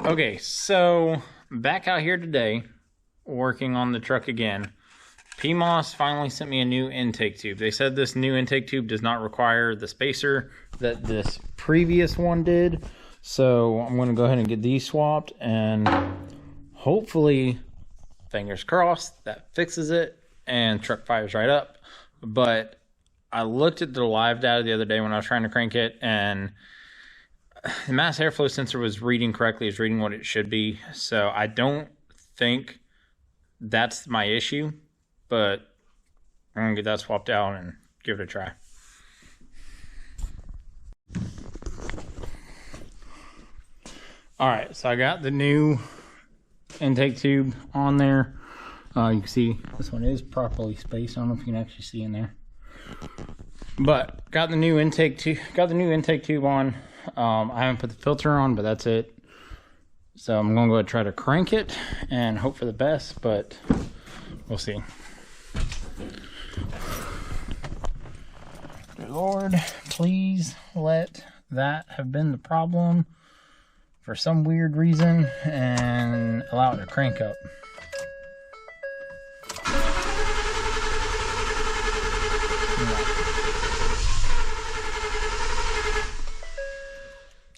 Okay, so back out here today, working on the truck again. PMOS finally sent me a new intake tube. They said this new intake tube does not require the spacer that this previous one did. So I'm going to go ahead and get these swapped, and hopefully, fingers crossed, that fixes it and truck fires right up. But I looked at the live data the other day when I was trying to crank it, and the mass airflow sensor was reading correctly. It's reading what it should be. So I don't think that's my issue, but I'm gonna get that swapped out and give it a try. All right, so I got the new intake tube on there. You can see this one is properly spaced. I don't know if you can actually see in there, but got the new intake tube on. I haven't put the filter on, but that's it. So I'm gonna go ahead and try to crank it and hope for the best, but we'll see. Dear Lord, please let that have been the problem for some weird reason and allow it to crank up.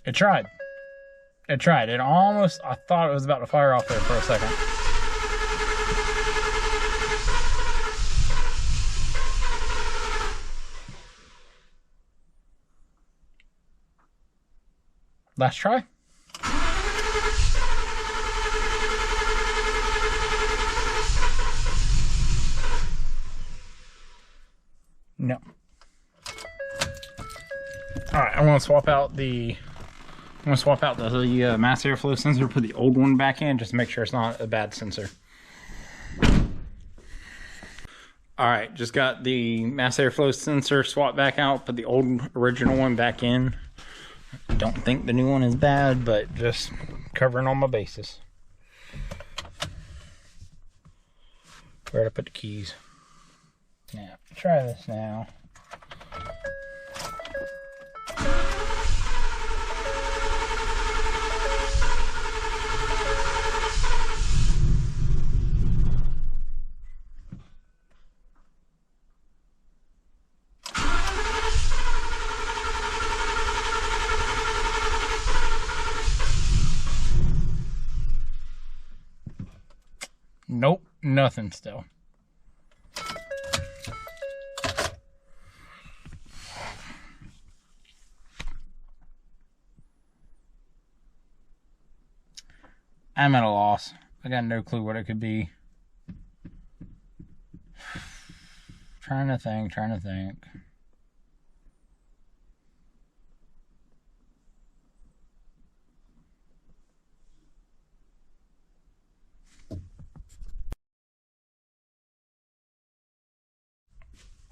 It tried. It tried. It almost, I thought it was about to fire off there for a second. Last try. No. All right, I'm gonna swap out the mass airflow sensor, put the old one back in just to make sure it's not a bad sensor. All right, just got the mass airflow sensor swapped back out, put the old original one back in. I don't think the new one is bad, but just covering all my bases. Where'd I put the keys? Now, try this now. Nope, nothing still. I'm at a loss. I got no clue what it could be. Trying to think.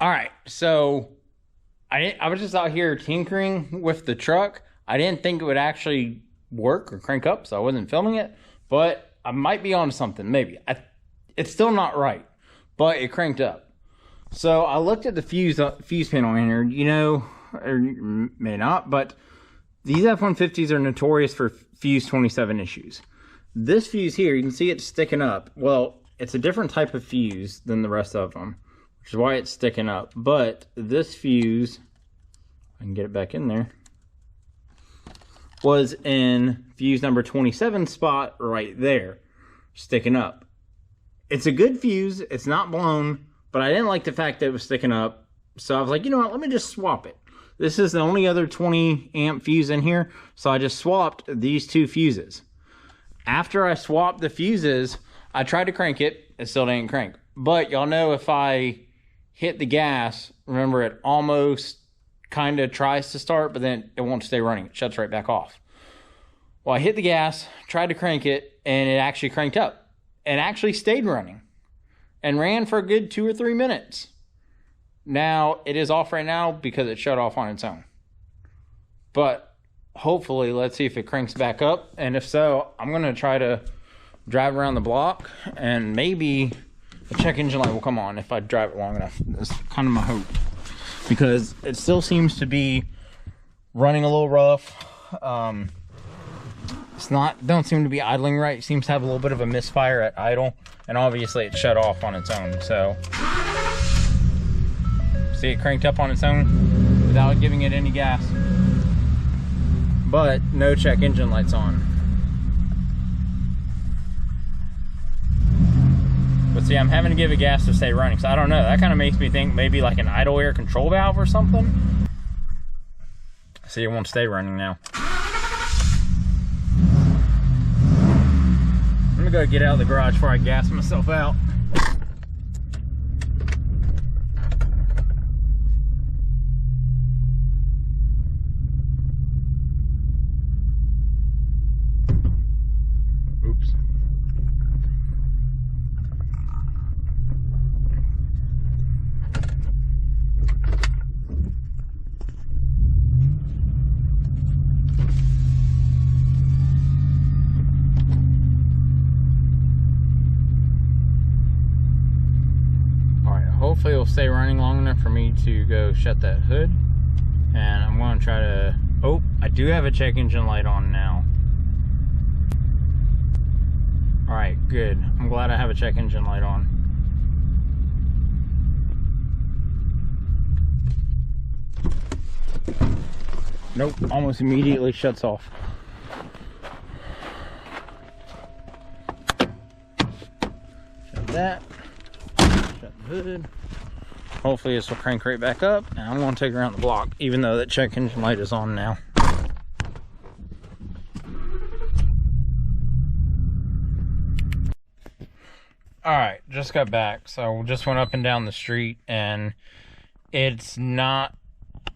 All right, so I was just out here tinkering with the truck. I didn't think it would actually work or crank up, so I wasn't filming it, but I might be on something, maybe. It's still not right, but it cranked up. So I looked at the fuse panel in here, you know, or may not, but these F150s are notorious for fuse 27 issues. This fuse here, you can see it's sticking up. Well, it's a different type of fuse than the rest of them, which is why it's sticking up. But this fuse, I can get it back in there, was in fuse number 27 spot right there, sticking up. It's a good fuse, it's not blown, but I didn't like the fact that it was sticking up. So I was like, you know what, let me just swap it. This is the only other 20 amp fuse in here, so I just swapped these two fuses. After I swapped the fuses, I tried to crank it, it still didn't crank. But y'all know if I hit the gas, remember it almost kind of tries to start, but then it won't stay running. It shuts right back off. Well, I hit the gas, tried to crank it, and it actually cranked up. And actually stayed running. And ran for a good 2 or 3 minutes. Now, it is off right now because it shut off on its own. But hopefully, let's see if it cranks back up. And if so, I'm going to try to drive around the block, and maybe the check engine light will come on if I drive it long enough. That's kind of my hope, because it still seems to be running a little rough. It's not, don't seem to be idling right. It seems to have a little bit of a misfire at idle, and obviously it shut off on its own. So see, it cranked up on its own without giving it any gas, but no check engine lights on. But see, I'm having to give it gas to stay running, so I don't know. That kind of makes me think maybe like an idle air control valve or something. See, it won't stay running now. I'm gonna go get out of the garage before I gas myself out. Oops. Hopefully it'll stay running long enough for me to go shut that hood. And I'm going to try to... Oh, I do have a check engine light on now. Alright, good. I'm glad I have a check engine light on. Nope, almost immediately shuts off. Shut that. Shut the hood. Hopefully this will crank right back up, and I'm going to take her around the block, even though that check engine light is on now. Alright, just got back, so just went up and down the street, and it's not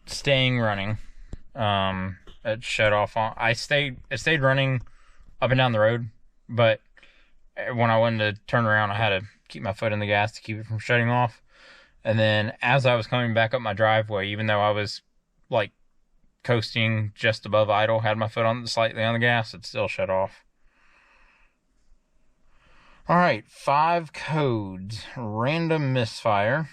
staying running. It shut off on... It stayed running up and down the road, but when I went to turn around, I had to keep my foot in the gas to keep it from shutting off. And then as I was coming back up my driveway, even though I was like coasting just above idle, had my foot on slightly on the gas, it still shut off. All right, 5 codes. Random misfire.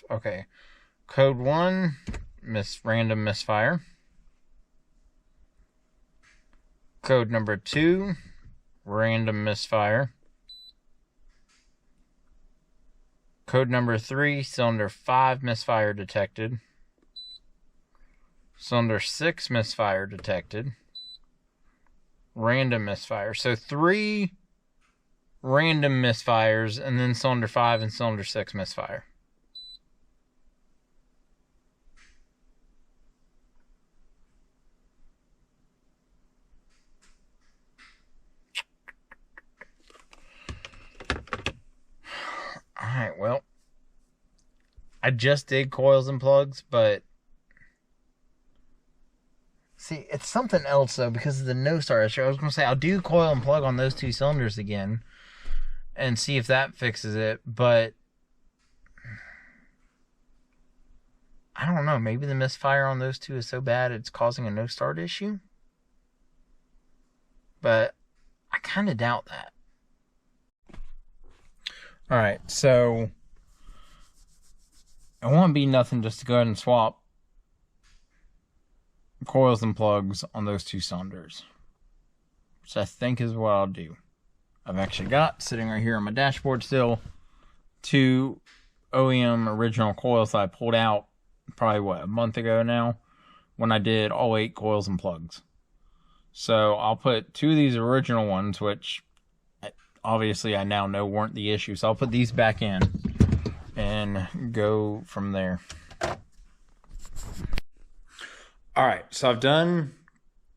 Okay. Code 1, random misfire. Code number 2, random misfire. Code number 3, cylinder 5 misfire detected. Cylinder 6 misfire detected. Random misfire. So 3 random misfires, and then cylinder 5 and cylinder 6 misfire. Alright, well, I just did coils and plugs, but see, it's something else though, because of the no start issue. I was going to say, I'll do coil and plug on those 2 cylinders again and see if that fixes it, but I don't know, maybe the misfire on those 2 is so bad it's causing a no start issue, but I kind of doubt that. Alright, so it won't be nothing just to go ahead and swap coils and plugs on those 2 cylinders, which I think is what I'll do. I've actually got, sitting right here on my dashboard still, 2 OEM original coils that I pulled out probably, a month ago now, when I did all 8 coils and plugs. So I'll put 2 of these original ones, which obviously I now know weren't the issue, so I'll put these back in and go from there. Alright, so I've done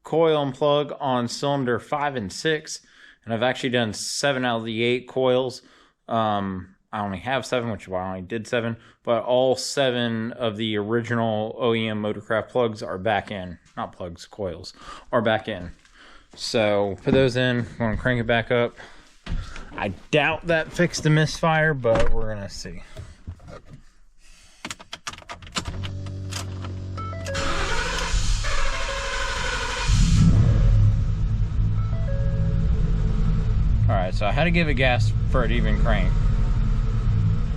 coil and plug on cylinder 5 and 6, and I've actually done 7 out of the 8 coils. I only have 7, which is why I only did 7, but all 7 of the original OEM Motorcraft plugs are back in. Not plugs, coils are back in. So put those in, I'm going to crank it back up. I doubt that fixed the misfire, but we're going to see. Alright, so I had to give it gas for it to even crank.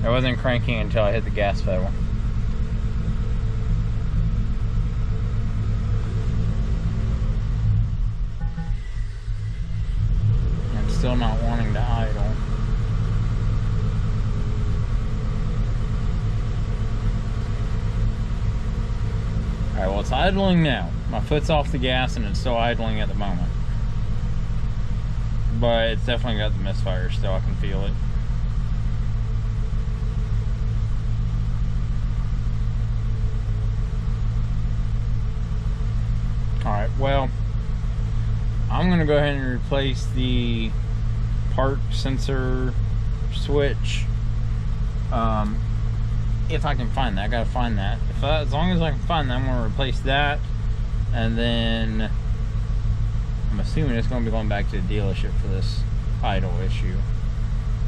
I wasn't cranking until I hit the gas pedal. I'm still not wanting to idle. Alright, well, it's idling now. My foot's off the gas and it's still idling at the moment. But it's definitely got the misfire still. I can feel it. Alright, well, I'm going to go ahead and replace the park sensor switch. If I can find that. I gotta find that. As long as I can find that, I'm going to replace that. And then I'm assuming it's going to be going back to the dealership for this idle issue,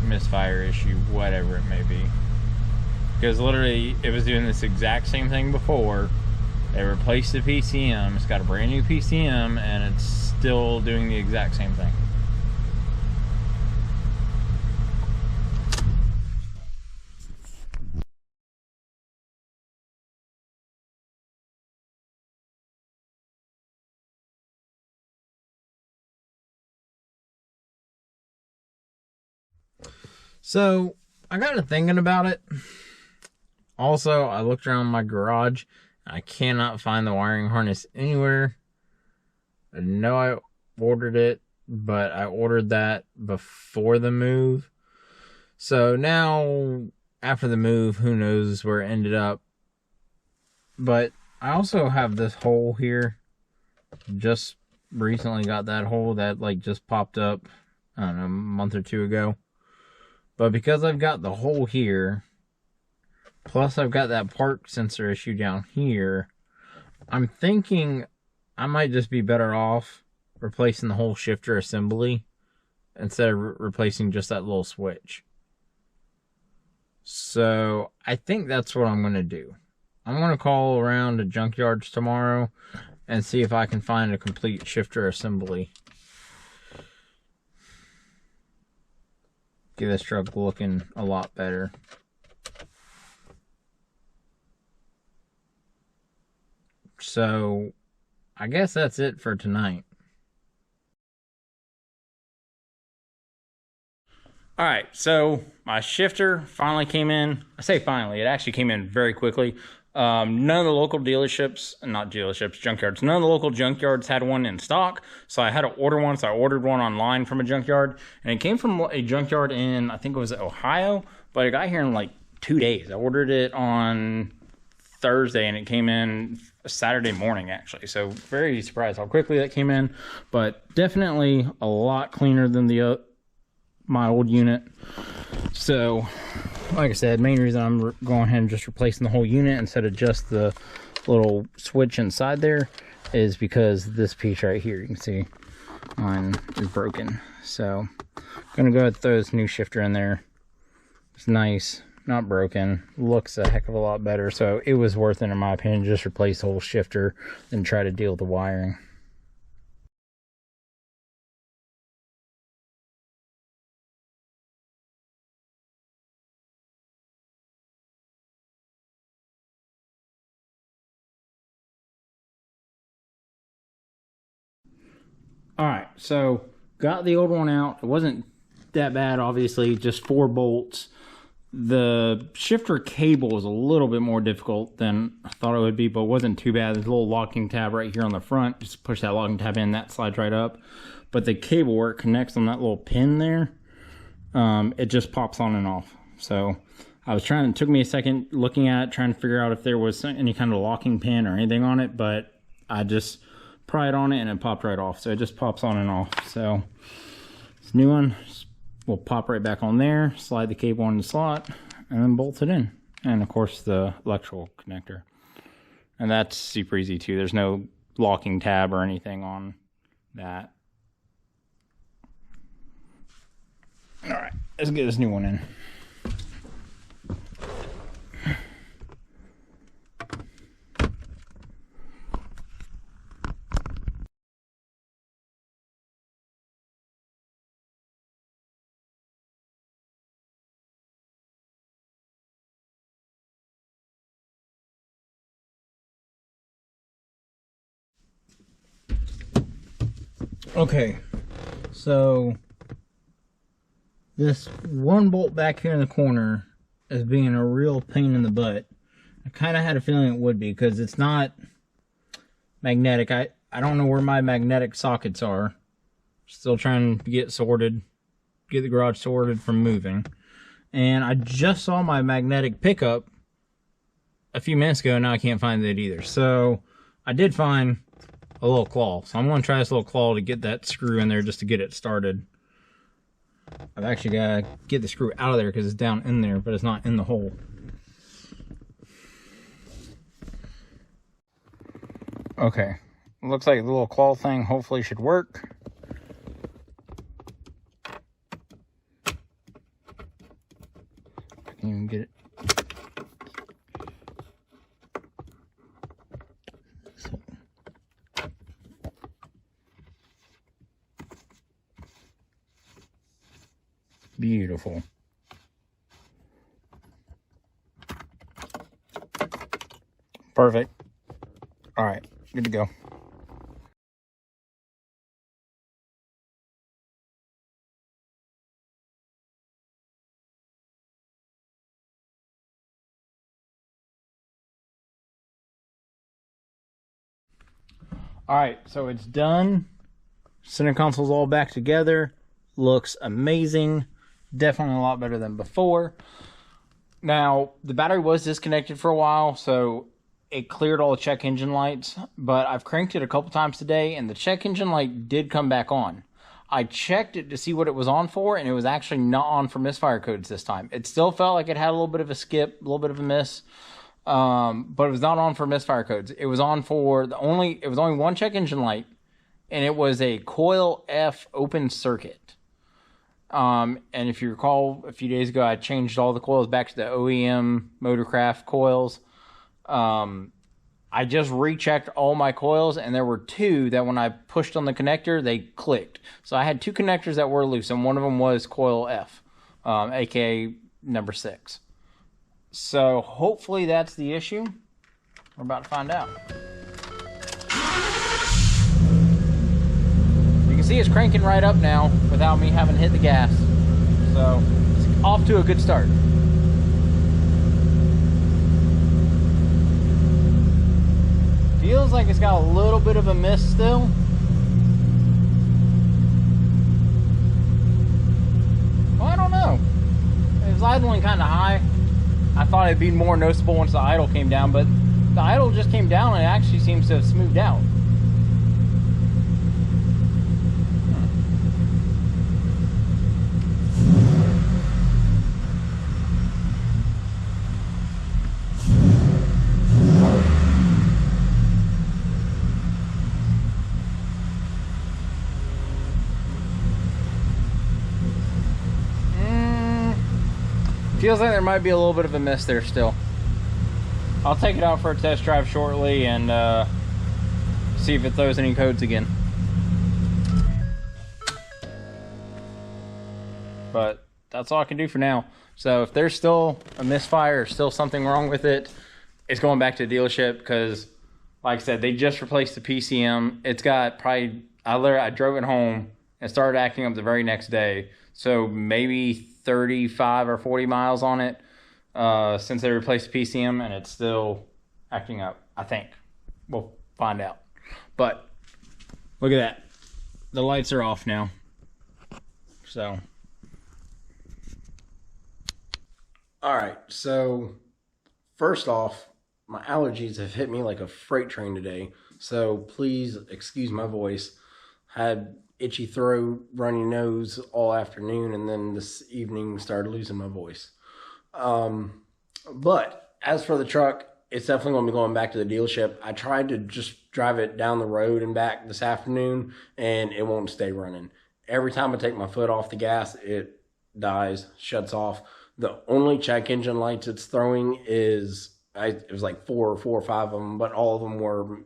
misfire issue, whatever it may be. Because literally, it was doing this exact same thing before. They replaced the PCM. It's got a brand new PCM, and it's still doing the exact same thing. So I got to thinking about it. Also, I looked around my garage. I cannot find the wiring harness anywhere. I know I ordered it, but I ordered that before the move. So now, after the move, who knows where it ended up. But I also have this hole here. Just recently got that hole that like just popped up, I don't know, a month or two ago. But because I've got the hole here, plus I've got that park sensor issue down here, I'm thinking I might just be better off replacing the whole shifter assembly instead of replacing just that little switch. So I think that's what I'm going to do. I'm going to call around to junkyards tomorrow and see if I can find a complete shifter assembly. Get this truck looking a lot better. So I guess that's it for tonight. Alright, so my shifter finally came in. I say finally, it actually came in very quickly. None of the local dealerships, not dealerships, junkyards, none of the local junkyards had one in stock. So I had to order one. So I ordered one online from a junkyard. And it came from a junkyard in, I think it was Ohio. But it got here in like 2 days. I ordered it on Thursday and it came in Saturday morning actually. So very surprised how quickly that came in. But definitely a lot cleaner than the my old unit. So like I said, main reason I'm going ahead and just replacing the whole unit instead of just the little switch inside there is because this piece right here, you can see mine is broken. So I'm gonna go ahead and throw this new shifter in there. It's nice, not broken, looks a heck of a lot better. So it was worth it in my opinion, just replace the whole shifter than try to deal with the wiring. Alright, so got the old one out. It wasn't that bad, obviously, just 4 bolts. The shifter cable was a little bit more difficult than I thought it would be, but it wasn't too bad. There's a little locking tab right here on the front. Just push that locking tab in, that slides right up. But the cable where it connects on that little pin there, it just pops on and off. So I was trying, it took me a second looking at it, trying to figure out if there was any kind of locking pin or anything on it, but I just pry it on it and it popped right off. So it just pops on and off. So this new one will pop right back on there, slide the cable in the slot, and then bolt it in. And of course the electrical connector. And that's super easy too. There's no locking tab or anything on that. All right, let's get this new one in. Okay, so this one bolt back here in the corner is being a real pain in the butt. I kind of had a feeling it would be because it's not magnetic. I don't know where my magnetic sockets are. Still trying to get sorted, get the garage sorted from moving. And I just saw my magnetic pickup a few minutes ago, and now I can't find it either. So I did find a little claw. So I'm going to try this little claw to get that screw in there just to get it started. I've actually got to get the screw out of there because it's down in there, but it's not in the hole. Okay, looks like the little claw thing hopefully should work. I can even get it. So. Beautiful. Perfect. All right, good to go. All right, so it's done. Center console's all back together. Looks amazing. Definitely a lot better than before. Now, the battery was disconnected for a while, so it cleared all the check engine lights, but I've cranked it a couple times today, and the check engine light did come back on. I checked it to see what it was on for, and it was actually not on for misfire codes this time. It still felt like it had a little bit of a skip, a little bit of a miss, but it was not on for misfire codes. It was on for it was only one check engine light, and it was a coil F open circuit. And if you recall, a few days ago, I changed all the coils back to the OEM Motorcraft coils. I just rechecked all my coils, and there were two that when I pushed on the connector, they clicked. So I had two connectors that were loose, and one of them was coil F, aka number 6. So hopefully that's the issue. We're about to find out. You can see it's cranking right up now without me having hit the gas. So it's off to a good start. Feels like it's got a little bit of a miss still. Well, I don't know. It was idling kind of high. I thought it'd be more noticeable once the idle came down, but the idle just came down and it actually seems to have smoothed out. Feels like there might be a little bit of a miss there still. I'll take it out for a test drive shortly and see if it throws any codes again. But that's all I can do for now. So if there's still a misfire or still something wrong with it, it's going back to the dealership because, like I said, they just replaced the PCM. It's got probably, I drove it home and started acting up the very next day. So maybe 35 or 40 miles on it since they replaced the PCM, and it's still acting up, I think. We'll find out. But look at that. The lights are off now. So. All right. So first off, my allergies have hit me like a freight train today. So please excuse my voice. Had itchy throat, runny nose all afternoon, and then this evening started losing my voice. But as for the truck, it's definitely going to be going back to the dealership. I tried to just drive it down the road and back this afternoon, and it won't stay running. Every time I take my foot off the gas, it dies, shuts off. The only check engine lights it's throwing is, it was like four or five of them, but all of them were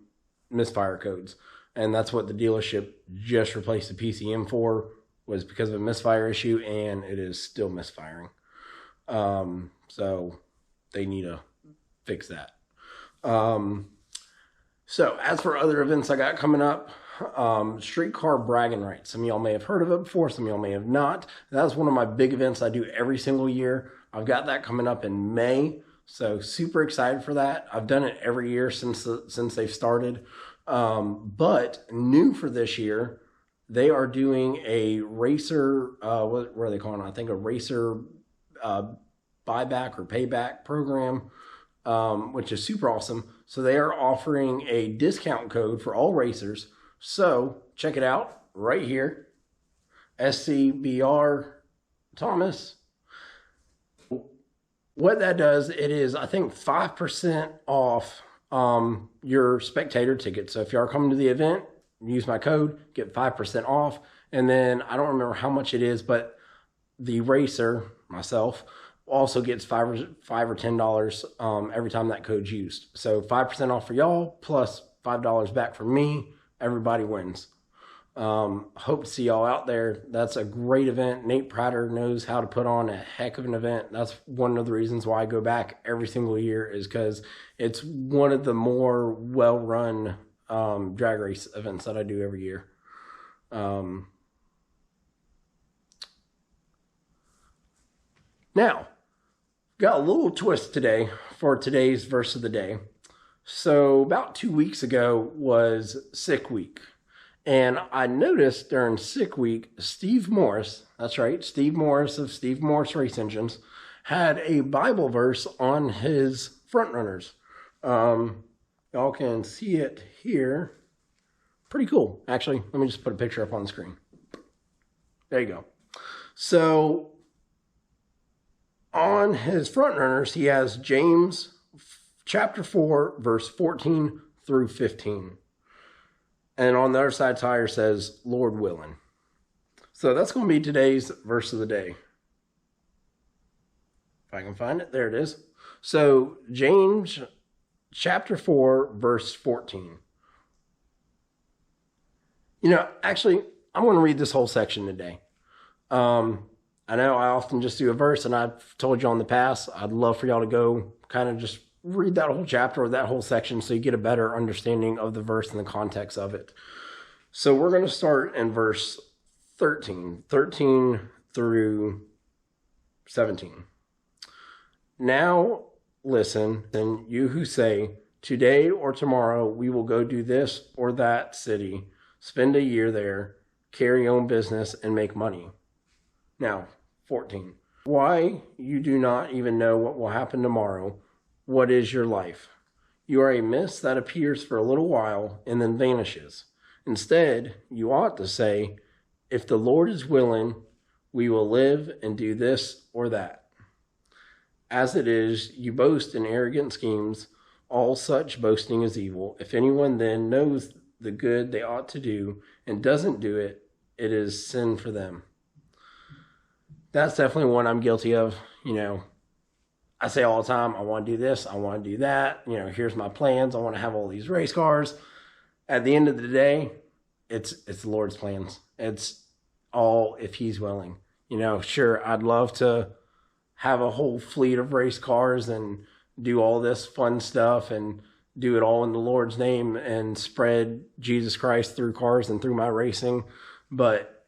misfire codes. And that's what the dealership just replaced the PCM for, was because of a misfire issue, and it is still misfiring. So they need to fix that. So as for other events I got coming up, Street Car Braggin Rights. Some of y'all may have heard of it before, some of y'all may have not. That's one of my big events I do every single year. I've got that coming up in May, so super excited for that. I've done it every year since they've started. But new for this year, they are doing a racer, what are they calling it? I think a racer buyback or payback program, which is super awesome. So they are offering a discount code for all racers. So check it out right here. SCBR Thomas. What that does, it is, I think, 5% off your spectator ticket. So if you are coming to the event, use my code, get 5% off. And then I don't remember how much it is, but the racer, myself, also gets $5 or $10 every time that code's used. So 5% off for y'all, plus $5 back for me. Everybody wins. Hope to see y'all out there. That's a great event. Nate Prater knows how to put on a heck of an event. That's one of the reasons why I go back every single year, is because it's one of the more well-run drag race events that I do every year. Now, got a little twist today for today's verse of the day. So about 2 weeks ago was Sick Week. And I noticed during Sick Week, Steve Morris, that's right, Steve Morris of Steve Morris Race Engines, had a Bible verse on his front runners. Y'all can see it here. Pretty cool, actually. Let me just put a picture up on the screen. There you go. So on his front runners, he has James chapter 4, verse 14 through 15. And on the other side tire says, Lord willing. So that's going to be today's verse of the day. If I can find it, there it is. So James chapter 4, verse 14. You know, actually, I'm going to read this whole section today. I know I often just do a verse, and I've told you on the past, I'd love for y'all to go kind of just read that whole chapter or that whole section so you get a better understanding of the verse and the context of it. So we're going to start in verse 13 through 17. Now listen, then you who say, today or tomorrow we will go do this or that city, spend a year there, carry on business, and make money. Now, 14. Why you do not even know what will happen tomorrow? What is your life? You are a mist that appears for a little while and then vanishes. Instead, you ought to say, if the Lord is willing, we will live and do this or that. As it is, you boast in arrogant schemes. All such boasting is evil. If anyone then knows the good they ought to do and doesn't do it, it is sin for them. That's definitely one I'm guilty of. You know, I say all the time, I want to do this, I want to do that. You know, here's my plans. I want to have all these race cars. At the end of the day, it's the Lord's plans. It's all if he's willing. You know, sure, I'd love to have a whole fleet of race cars and do all this fun stuff and do it all in the Lord's name and spread Jesus Christ through cars and through my racing. But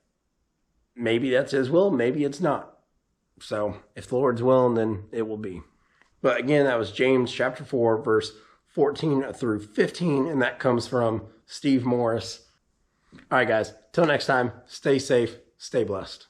maybe that's his will, maybe it's not. So if the Lord's willing, then it will be. But again, that was James chapter 4, verse 14 through 15, and that comes from Steve Morris. All right, guys, till next time, stay safe, stay blessed.